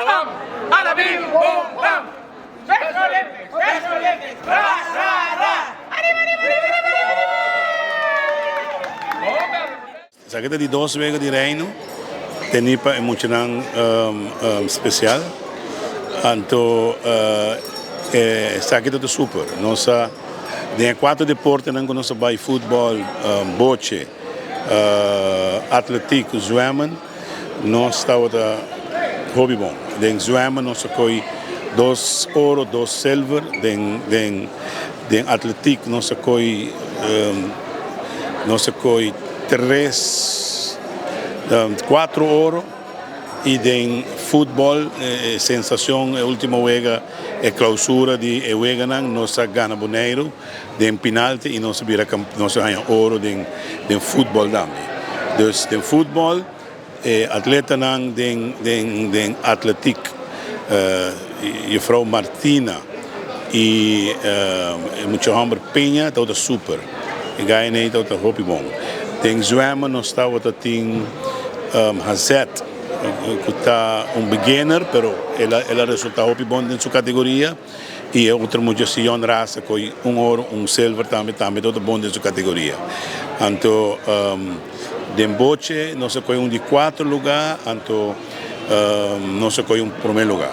Alabam, alabim, boom, bam. Special Olympics, Special Olympics, ra, ra, ra. Sakit di 2 weken di reino, tenipa emocional special. Anto sakit itu super. Nossa tem 4 deportes não nossa vai futebol, boche, atletico, zwemmen. Nós estamos hobby bom. Den zwemmen nós coi 2 ouro, 2 silver. Den atletico nós coi 4 ouro. E tem futebol, sensação, a última vega é clausura de vega nós ganha boneiro, tem penalti e nós ganha ouro de futebol também. Então, tem futebol, atleta tem atletic, e Frau Martina e muito homem Penha, tá super. E ganha nem tá hopi bom. Tem zwemmen, nós está tem Hazet. Que está beginner, pero ela resulta hopi bom em sua categoria e outra muchacha raça com ouro, silver também todo bom em sua categoria. Então, de boche nós com de 4 lugar, então nós com primeiro lugar.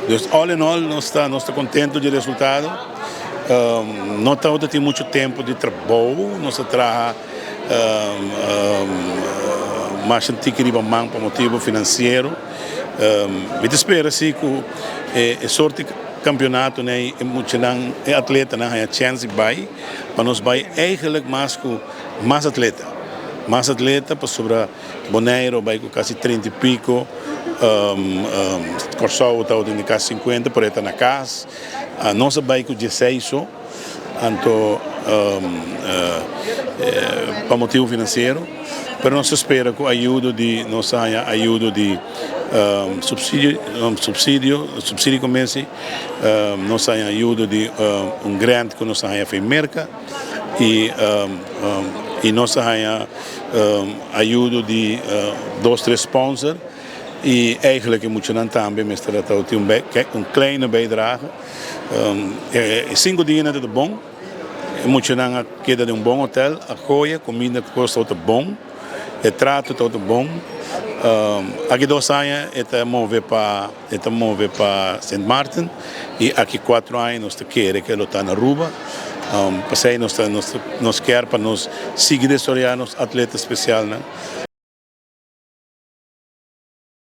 Então, all in all, nós está contente do resultado. Não está tem muito tempo de trabalho, nós trabalha mas não tinha man por motivo financeiro. Me espera assim que sorte campeonato né atleta não a chance vai, mas nós vai eigenlijk mais atleta para sobre Bonaire vai com quase 30 e pico, Corsau está de quase 50 por estar na casa, nós vai com 16 então para motivo financeiro. Pero nós espera com a ajuda de subsídio comece, nós ajuda de grant que nós faz merca e nós ajuda de 2-3 sponsors e eigenlijk moet je dan também mestre dat kleine bijdrage. 5 dias é bom. Moet je dan queda de bom hotel, a coia, comida custa muito bom. É trato todo bom. Aqui 2 anos está mover para St. Martin e aqui 4 anos nós queremos que ele está na Aruba. Passei nós quer para nós seguir desarrollar nos atletas especial, né?